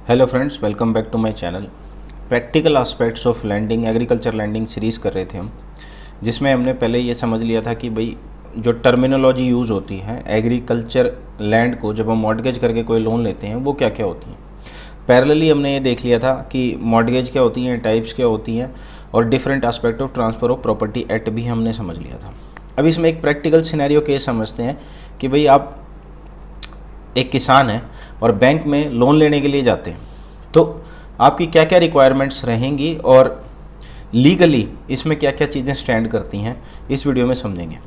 Hello friends, welcome back to my channel. Practical aspects of lending, agriculture lending series कर रहे थे हम, जिसमें हमने पहले ये समझ लिया था कि भाई जो टर्मिनोलॉजी यूज़ होती है एग्रीकल्चर लैंड को जब हम मॉर्टगेज करके कोई लोन लेते हैं वो क्या क्या होती हैं। पैरेलली हमने ये देख लिया था कि मॉर्टगेज क्या होती हैं, टाइप्स क्या होती हैं और different aspect of transfer of property act भी हमने समझ लिया था। अब इसमें एक प्रैक्टिकल सिनेरियो केस समझते हैं कि भाई आप एक किसान है और बैंक में लोन लेने के लिए जाते हैं, तो आपकी क्या क्या रिक्वायरमेंट्स रहेंगी और लीगली इसमें क्या क्या चीज़ें स्टैंड करती हैं, इस वीडियो में समझेंगे।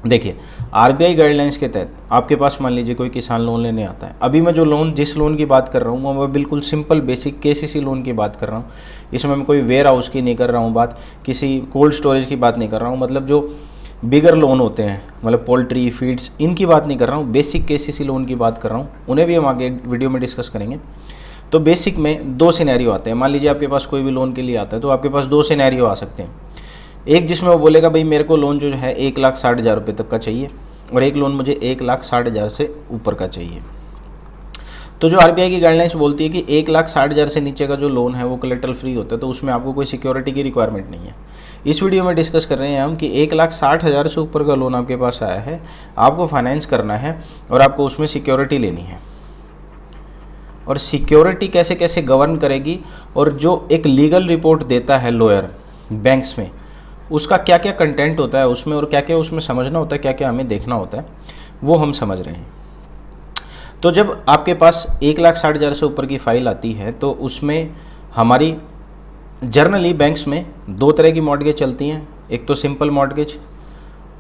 देखिए, आरबीआई गाइडलाइंस के तहत आपके पास मान लीजिए कोई किसान लोन लेने आता है। अभी मैं जिस लोन की बात कर रहा हूँ वो बिल्कुल सिंपल बेसिक केसीसी लोन की बात कर रहा हूँ। इसमें मैं कोई वेयर हाउस की नहीं कर रहा हूँ बात, किसी कोल्ड स्टोरेज की बात नहीं कर रहा हूँ, मतलब जो बिगर लोन होते हैं, मतलब पोल्ट्री फीड्स, इनकी बात नहीं कर रहा हूँ, बेसिक केसीसी लोन की बात कर रहा हूँ। उन्हें भी हम आगे वीडियो में डिस्कस करेंगे। तो बेसिक में दो सिनेरियो आते हैं। मान लीजिए आपके पास कोई भी लोन के लिए आता है तो आपके पास दो सिनेरियो आ सकते हैं। एक जिसमें वो बोलेगा भाई मेरे को लोन जो है 1,60,000 रुपये तक का चाहिए, और एक लोन मुझे 1,60,000 से ऊपर का चाहिए। तो जो आरबीआई की गाइडलाइंस बोलती है कि 1,60,000 से नीचे का जो लोन है वो कोलेटरल फ्री होता है, तो उसमें आपको कोई सिक्योरिटी की रिक्वायरमेंट नहीं है। इस वीडियो में डिस्कस कर रहे हैं हम कि 1,60,000 से ऊपर का लोन आपके पास आया है, आपको फाइनेंस करना है और आपको उसमें सिक्योरिटी लेनी है, और सिक्योरिटी कैसे कैसे गवर्न करेगी, और जो एक लीगल रिपोर्ट देता है लॉयर बैंक्स में, उसका क्या क्या कंटेंट होता है उसमें, और क्या क्या उसमें समझना होता है, क्या क्या हमें देखना होता है, वो हम समझ रहे हैं। तो जब आपके पास 1,60,000 से ऊपर की फाइल आती है तो उसमें हमारी जर्नली बैंक्स में दो तरह की मॉर्टगेज चलती हैं। एक तो सिंपल मॉर्टगेज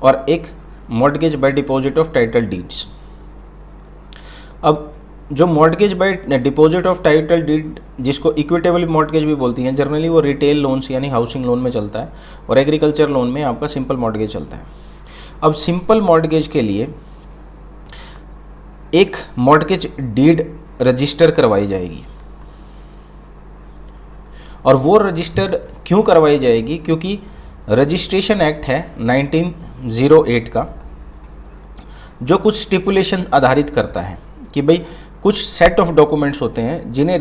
और एक mortgage by deposit of title deeds. अब जो mortgage by deposit of title deed, जिसको इक्विटेबल मॉर्टगेज भी बोलती हैं, जनरली वो रिटेल लोन्स यानी हाउसिंग लोन में चलता है, और एग्रीकल्चर लोन में आपका सिंपल मॉर्टगेज चलता है। अब सिंपल मॉर्टगेज के लिए एक मॉर्टगेज डीड रजिस्टर करवाई जाएगी, और वो रजिस्टर क्यों करवाई जाएगी, क्योंकि रजिस्ट्रेशन एक्ट है 1908 का, जो कुछ स्टिपुलेशन आधारित करता है कि भाई कुछ सेट ऑफ डॉक्यूमेंट्स होते हैं जिन्हें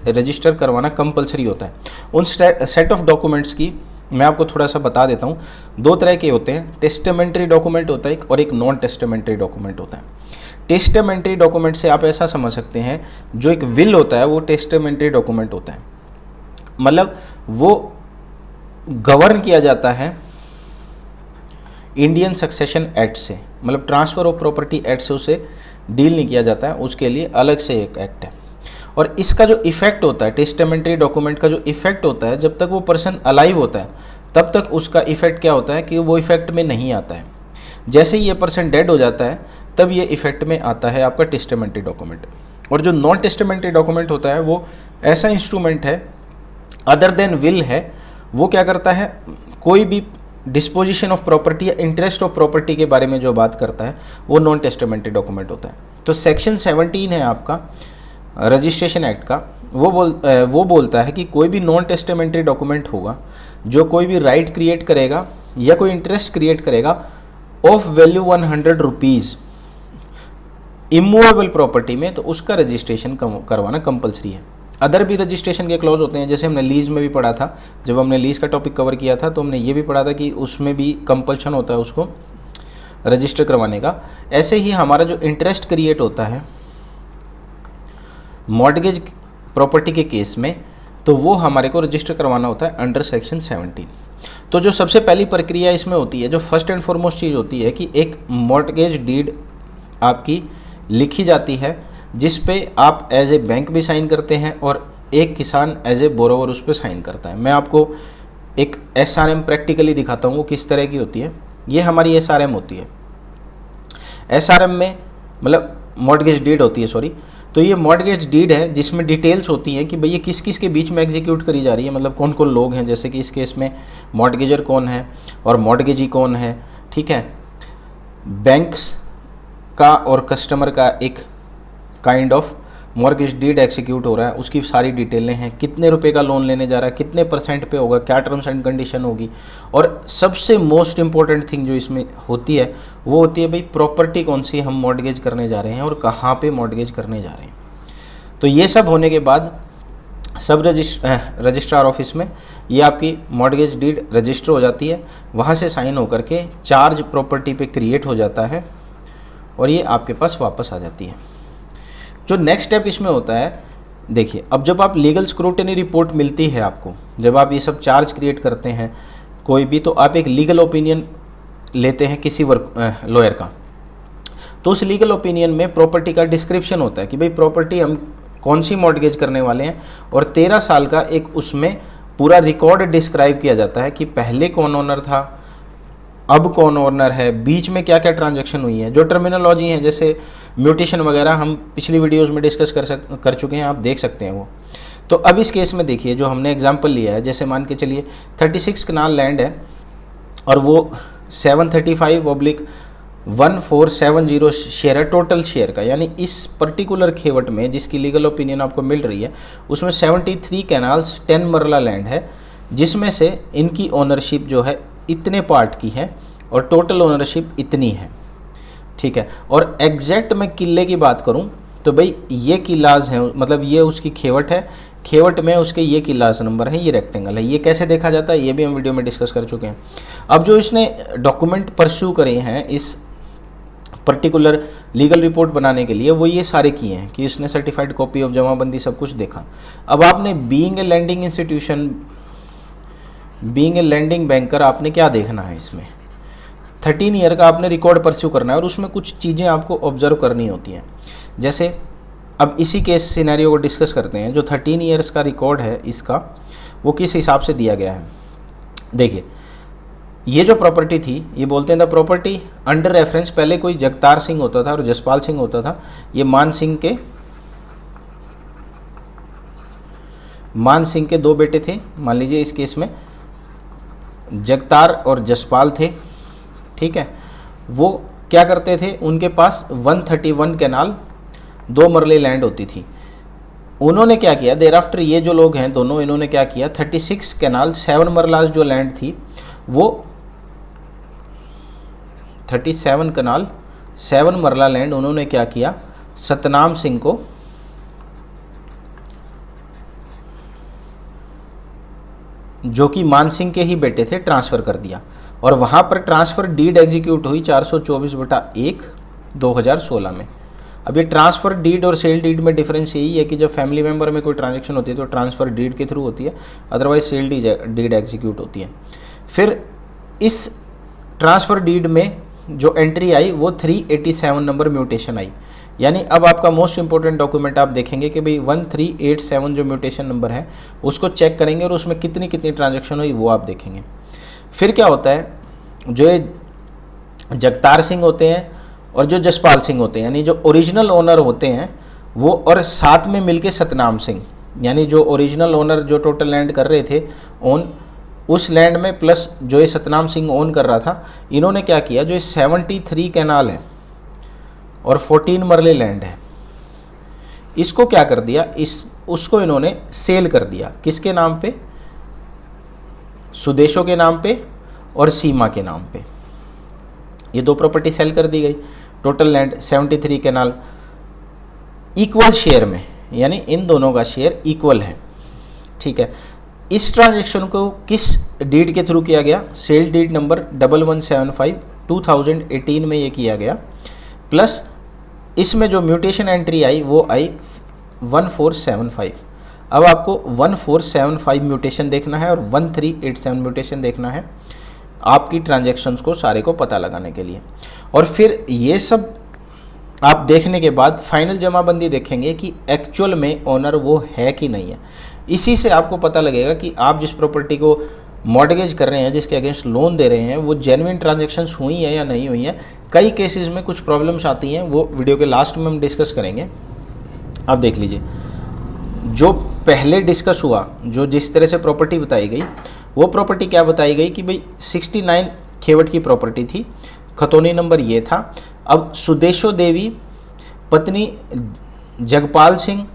रजिस्टर करवाना कंपलसरी होता है। उन सेट ऑफ डॉक्यूमेंट्स की मैं आपको थोड़ा सा बता देता हूँ। दो तरह के होते हैं, टेस्टामेंट्री डॉक्यूमेंट होता है और एक नॉन टेस्टामेंट्री डॉक्यूमेंट होता है। टेस्टामेंट्री डॉक्यूमेंट से आप ऐसा समझ सकते हैं, जो एक विल होता है वो टेस्टामेंट्री डॉक्यूमेंट होता है, मतलब वो गवर्न किया जाता है इंडियन सक्सेशन एक्ट से, मतलब ट्रांसफ़र ऑफ प्रॉपर्टी एक्ट से उसे डील नहीं किया जाता है, उसके लिए अलग से एक एक्ट है। और इसका जो इफेक्ट होता है, टेस्टामेंट्री डॉक्यूमेंट का जो इफेक्ट होता है, जब तक वो पर्सन अलाइव होता है तब तक उसका इफेक्ट क्या होता है कि वो इफेक्ट में नहीं आता है। जैसे ही ये पर्सन डेड हो जाता है तब ये इफेक्ट में आता है आपका टेस्टामेंट्री डॉक्यूमेंट। और जो नॉन टेस्टामेंट्री डॉक्यूमेंट होता है वो ऐसा इंस्ट्रूमेंट है, अदर देन विल है, वो क्या करता है, कोई भी डिस्पोजिशन ऑफ प्रॉपर्टी या इंटरेस्ट ऑफ प्रॉपर्टी के बारे में जो बात करता है वो नॉन टेस्टामेंट्री डॉक्यूमेंट होता है। तो सेक्शन 17 है आपका रजिस्ट्रेशन एक्ट का, वो बोलता है कि कोई भी नॉन टेस्टामेंट्री डॉक्यूमेंट होगा जो कोई भी राइट क्रिएट करेगा या कोई इंटरेस्ट क्रिएट करेगा of value 100 rupees immovable property में, तो उसका रजिस्ट्रेशन करवाना कंपलसरी है। अदर भी रजिस्ट्रेशन के क्लॉज होते हैं, जैसे हमने लीज में भी पढ़ा था, जब हमने लीज का टॉपिक कवर किया था तो हमने ये भी पढ़ा था कि उसमें भी कंपल्शन होता है उसको रजिस्टर करवाने का। ऐसे ही हमारा जो इंटरेस्ट क्रिएट होता है मॉर्टगेज प्रॉपर्टी के केस में, तो वो हमारे को रजिस्टर करवाना होता है अंडर सेक्शन 17। तो जो सबसे पहली प्रक्रिया इसमें होती है, जो फर्स्ट एंड फॉरमोस्ट चीज़ होती है कि एक मॉर्टगेज डीड आपकी लिखी जाती है, जिस पे आप एज ए बैंक भी साइन करते हैं और एक किसान एज ए बोरोवर उस पर साइन करता है। मैं आपको एक एसआरएम प्रैक्टिकली दिखाता हूँ वो किस तरह की होती है। ये हमारी एसआरएम होती है। एसआरएम में मतलब मॉर्टगेज डीड होती है, सॉरी। तो ये मॉर्टगेज डीड है जिसमें डिटेल्स होती हैं कि भाई ये किस किस के बीच में एग्जीक्यूट करी जा रही है, मतलब कौन कौन लोग हैं, जैसे कि इस केस में मॉर्टगेजर कौन है और मॉर्टगेजी कौन है, ठीक है। बैंक्स का और कस्टमर का एक kind of mortgage deed execute हो रहा है, उसकी सारी डिटेलें हैं, कितने रुपए का लोन लेने जा रहा है, कितने % पे होगा, क्या टर्म्स एंड कंडीशन होगी, और सबसे मोस्ट इंपॉर्टेंट थिंग जो इसमें होती है वो होती है भाई प्रॉपर्टी कौन सी हम मॉर्गेज करने जा रहे हैं और कहाँ पे मॉर्गेज करने जा रहे हैं। तो ये सब होने के बाद सब रजिस्ट्रार ऑफिस में ये आपकी मॉर्गेज डीड रजिस्टर हो जाती है, वहाँ से साइन होकर के चार्ज प्रॉपर्टी पे क्रिएट हो जाता है और ये आपके पास वापस आ जाती है। जो नेक्स्ट स्टेप इसमें होता है, देखिए अब जब आप लीगल स्क्रूटनी रिपोर्ट मिलती है आपको, जब आप ये सब चार्ज क्रिएट करते हैं कोई भी, तो आप एक लीगल ओपिनियन लेते हैं किसी लॉयर का। तो उस लीगल ओपिनियन में प्रॉपर्टी का डिस्क्रिप्शन होता है कि भाई प्रॉपर्टी हम कौन सी मॉर्गेज करने वाले हैं, और 13 साल का एक उसमें पूरा रिकॉर्ड डिस्क्राइब किया जाता है कि पहले कौन ओनर था, अब कौन ओनर है, बीच में क्या क्या ट्रांजैक्शन हुई है। जो टर्मिनोलॉजी है जैसे म्यूटेशन वगैरह हम पिछली वीडियोस में डिस्कस कर चुके हैं, आप देख सकते हैं वो। तो अब इस केस में देखिए जो हमने एग्जांपल लिया है, जैसे मान के चलिए 36 कनाल लैंड है और वो 735/1470 शेयर है टोटल शेयर का, यानी इस पर्टिकुलर खेवट में जिसकी लीगल ओपिनियन आपको मिल रही है उसमें 73 कैनाल्स 10 मरला लैंड है, जिसमें से इनकी ओनरशिप जो है इतने पार्ट की है और टोटल ओनरशिप इतनी है, ठीक है। और एग्जैक्ट मैं किले की बात करूं तो भाई ये किलाज है, मतलब ये उसकी खेवट है, खेवट में उसके ये किलाज नंबर है, ये रेक्टेंगल है। ये कैसे देखा जाता है ये भी हम वीडियो में डिस्कस कर चुके हैं। अब जो इसने डॉक्यूमेंट परस्यू करे हैं इस पर्टिकुलर लीगल रिपोर्ट बनाने के लिए, वो ये सारे किए हैं कि उसने सर्टिफाइड कॉपी ऑफ जमाबंदी सब कुछ देखा। अब आपने being a lending institution, being a lending banker, आपने क्या देखना है इसमें 13 ईयर का आपने रिकॉर्ड परस्यू करना है और उसमें कुछ चीज़ें आपको ऑब्जर्व करनी होती हैं। जैसे अब इसी केस सिनेरियो को डिस्कस करते हैं। जो 13 ईयर्स का रिकॉर्ड है इसका, वो किस हिसाब से दिया गया है। देखिए ये जो प्रॉपर्टी थी, ये बोलते हैं द प्रॉपर्टी अंडर रेफरेंस, पहले कोई जगतार सिंह होता था और जसपाल सिंह होता था। ये मान सिंह के 2 बेटे थे। मान लीजिए इस केस में जगतार और जसपाल थे, ठीक है। वो क्या करते थे, उनके पास 131 कैनाल 2 मरले लैंड होती थी। उन्होंने क्या किया, देर आफ्टर ये जो लोग हैं दोनों, इन्होंने क्या किया 36 कैनाल 7 मरलास जो लैंड थी, वो 37 कनाल 7 मरला लैंड उन्होंने क्या किया, सतनाम सिंह को जो कि मान सिंह के ही बेटे थे ट्रांसफ़र कर दिया। और वहाँ पर ट्रांसफ़र डीड एग्जीक्यूट हुई 424/1 2016 में। अब ये ट्रांसफ़र डीड और सेल डीड में डिफरेंस यही है कि जब फैमिली मेम्बर में कोई ट्रांजैक्शन होती है तो ट्रांसफ़र डीड के थ्रू होती है, अदरवाइज सेल डीड एग्जीक्यूट होती है। फिर इस ट्रांसफ़र डीड में जो एंट्री आई वो 387 नंबर म्यूटेशन आई। यानी अब आपका मोस्ट इंपॉर्टेंट डॉक्यूमेंट आप देखेंगे कि भाई 1387 जो म्यूटेशन नंबर है उसको चेक करेंगे और उसमें कितनी कितनी ट्रांजैक्शन हुई वो आप देखेंगे। फिर क्या होता है, जो ये जगतार सिंह होते हैं और जो जसपाल सिंह होते हैं, यानी जो ओरिजिनल ओनर होते हैं वो, और साथ में मिलके सतनाम सिंह, यानी जो ओरिजिनल ओनर जो टोटल लैंड कर रहे थे ओन, उस लैंड में प्लस जो ये सतनाम सिंह ओन कर रहा था, इन्होंने क्या किया, जो 73 कैनाल है और 14 मरले लैंड है, इसको क्या कर दिया, उसको इन्होंने सेल कर दिया। किसके नाम पे, सुदेशो के नाम पे और सीमा के नाम पे। ये 2 प्रॉपर्टी सेल कर दी गई। Total land 73 canal equal share में, यानी इन दोनों का शेयर इक्वल है, ठीक है। इस ट्रांजैक्शन को किस डीड के थ्रू किया गया, सेल डीड नंबर 1175 2018 में ये किया गया। प्लस इसमें जो म्यूटेशन एंट्री आई वो आई 1475। अब आपको 1475 म्यूटेशन देखना है और 1387 म्यूटेशन देखना है आपकी ट्रांजैक्शंस को सारे को पता लगाने के लिए। और फिर ये सब आप देखने के बाद फाइनल जमाबंदी देखेंगे कि एक्चुअल में ओनर वो है कि नहीं है। इसी से आपको पता लगेगा कि आप जिस प्रॉपर्टी को मॉर्गेज कर रहे हैं, जिसके अगेंस्ट लोन दे रहे हैं, वो जेन्युइन ट्रांजैक्शंस हुई हैं या नहीं हुई हैं। कई केसेस में कुछ प्रॉब्लम्स आती हैं, वो वीडियो के लास्ट में हम डिस्कस करेंगे। आप देख लीजिए जो पहले डिस्कस हुआ, जो जिस तरह से प्रॉपर्टी बताई गई, वो प्रॉपर्टी क्या बताई गई कि भाई 69 खेवट की प्रॉपर्टी थी, खतौनी नंबर ये था। अब सुदेशो देवी पत्नी जगपाल सिंह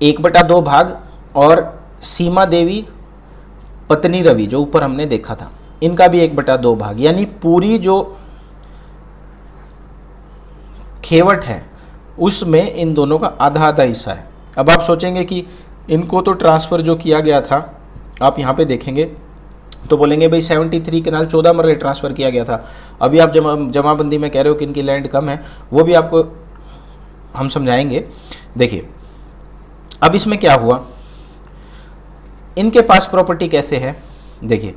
1/2 भाग और सीमा देवी पत्नी रवि जो ऊपर हमने देखा था, इनका भी 1/2 भाग, यानी पूरी जो खेवट है उसमें इन दोनों का आधा आधा हिस्सा है। अब आप सोचेंगे कि इनको तो ट्रांसफ़र जो किया गया था, आप यहाँ पे देखेंगे तो बोलेंगे भाई 73 कनाल 14 मरले ट्रांसफ़र किया गया था। अभी आप जमाबंदी में कह रहे हो कि इनकी लैंड कम है, वो भी आपको हम समझाएंगे। देखिए अब इसमें क्या हुआ, इनके पास प्रॉपर्टी कैसे है। देखिए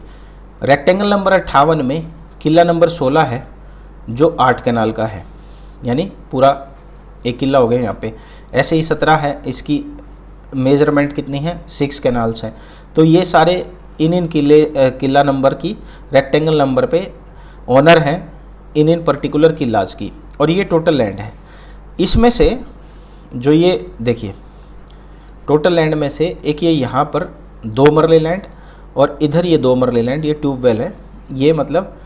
रेक्टेंगल नंबर 58 में किला नंबर 16 है जो 8 कनाल का है, यानी पूरा 1 किला हो गया यहाँ पे। ऐसे ही 17 है, इसकी मेजरमेंट कितनी है 6 कैनाल्स हैं। तो ये सारे इन किला नंबर की रेक्टेंगल नंबर पे ओनर हैं इन पर्टिकुलर किलाज की, और ये टोटल लैंड है। इसमें से जो ये देखिए टोटल लैंड में से एक ये यहाँ पर 2 मरले लैंड और इधर ये 2 मरले लैंड, ये ट्यूबवेल है, ये मतलब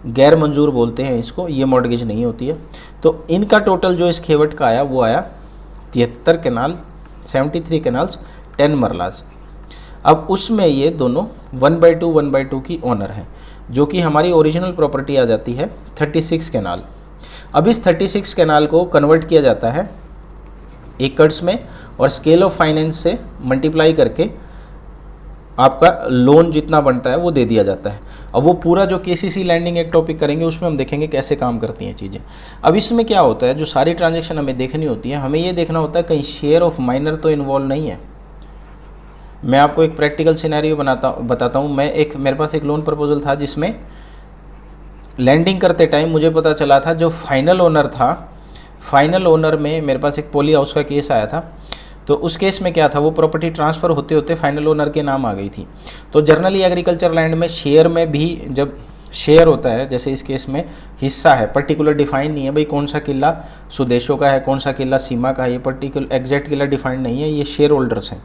गैर मंजूर बोलते हैं इसको, ये मॉर्गेज नहीं होती है। तो इनका टोटल जो इस खेवट का आया वो आया 73 कैनाल, 73 कैनाल्स 10 मरलाज। अब उसमें ये दोनों 1/2 1/2 की ओनर हैं, जो कि हमारी ओरिजिनल प्रॉपर्टी आ जाती है 36 कैनाल। अब इस 36 कैनाल को कन्वर्ट किया जाता है एकड़्स में और स्केल ऑफ फाइनेंस से मल्टीप्लाई करके आपका लोन जितना बनता है वो दे दिया जाता है। अब वो पूरा जो केसीसी लैंडिंग एक टॉपिक करेंगे उसमें हम देखेंगे कैसे काम करती हैं चीज़ें। अब इसमें क्या होता है, जो सारी ट्रांजैक्शन हमें देखनी होती है, हमें ये देखना होता है कहीं शेयर ऑफ माइनर तो इन्वॉल्व नहीं है। मैं आपको एक प्रैक्टिकल सिनेरियो बताता हूँ। मेरे पास एक लोन प्रपोजल था जिसमें लैंडिंग करते टाइम मुझे पता चला था जो फाइनल ओनर था, फाइनल ओनर में मेरे पास एक पॉली हाउस का केस आया था। तो उस केस में क्या था, वो प्रॉपर्टी ट्रांसफ़र होते होते फाइनल ओनर के नाम आ गई थी। तो जनरली एग्रीकल्चर लैंड में शेयर में भी जब शेयर होता है, जैसे इस केस में हिस्सा है, पर्टिकुलर डिफाइन नहीं है भाई कौन सा किला सुदेशों का है, कौन सा किला सीमा का है, ये पर्टिकुलर एग्जैक्ट किला डिफाइंड नहीं है, ये शेयर होल्डर्स हैं।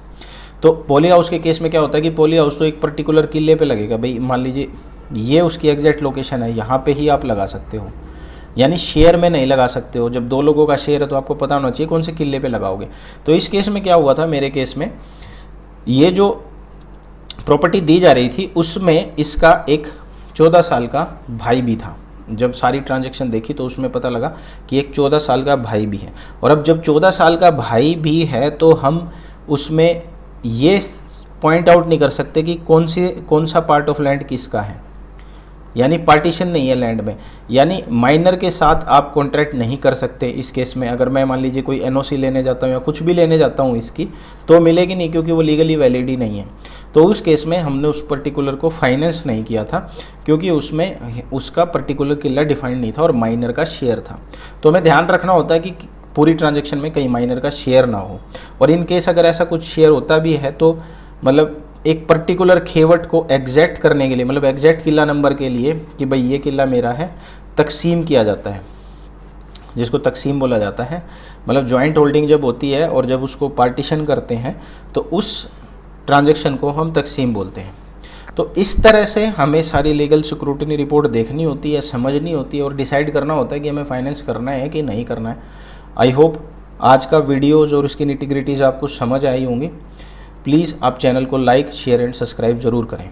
तो पॉली हाउस के केस में क्या होता है कि पॉली हाउस तो एक पर्टिकुलर किले पे लगेगा, भाई मान लीजिए ये उसकी एग्जैक्ट लोकेशन है, यहाँ पे ही आप लगा सकते हो, यानी शेयर में नहीं लगा सकते हो। जब 2 लोगों का शेयर है तो आपको पता होना चाहिए कौन से किले पे लगाओगे। तो इस केस में क्या हुआ था, मेरे केस में ये जो प्रॉपर्टी दी जा रही थी उसमें इसका एक 14 साल का भाई भी था। जब सारी ट्रांजैक्शन देखी तो उसमें पता लगा कि एक 14 साल का भाई भी है। और अब जब 14 साल का भाई भी है तो हम उसमें ये पॉइंट आउट नहीं कर सकते कि कौन सा पार्ट ऑफ लैंड किसका है, यानी पार्टीशन नहीं है लैंड में, यानी माइनर के साथ आप कॉन्ट्रैक्ट नहीं कर सकते। इस केस में अगर मैं मान लीजिए कोई एनओसी लेने जाता हूँ या कुछ भी लेने जाता हूँ इसकी, तो मिलेगी नहीं क्योंकि वो लीगली वैलिड ही नहीं है। तो उस केस में हमने उस पर्टिकुलर को फाइनेंस नहीं किया था क्योंकि उसमें उसका पर्टिकुलर किला डिफाइंड नहीं था और माइनर का शेयर था। तो हमें ध्यान रखना होता है कि पूरी ट्रांजेक्शन में कहीं माइनर का शेयर ना हो, और इन केस अगर ऐसा कुछ शेयर होता भी है तो मतलब एक पर्टिकुलर खेवट को एग्जैक्ट करने के लिए, मतलब एग्जैक्ट किला नंबर के लिए कि भाई ये किला मेरा है, तकसीम किया जाता है, जिसको तकसीम बोला जाता है। मतलब जॉइंट होल्डिंग जब होती है और जब उसको पार्टीशन करते हैं तो उस ट्रांजैक्शन को हम तकसीम बोलते हैं। तो इस तरह से हमें सारी लीगल सिक्योरिटी रिपोर्ट देखनी होती है, समझनी होती है और डिसाइड करना होता है कि हमें फाइनेंस करना है कि नहीं करना है। आई होप आज का वीडियोज़ और उसकी निटिग्रिटीज़ आपको समझ आई होंगी। प्लीज़ आप चैनल को लाइक शेयर एंड सब्सक्राइब ज़रूर करें।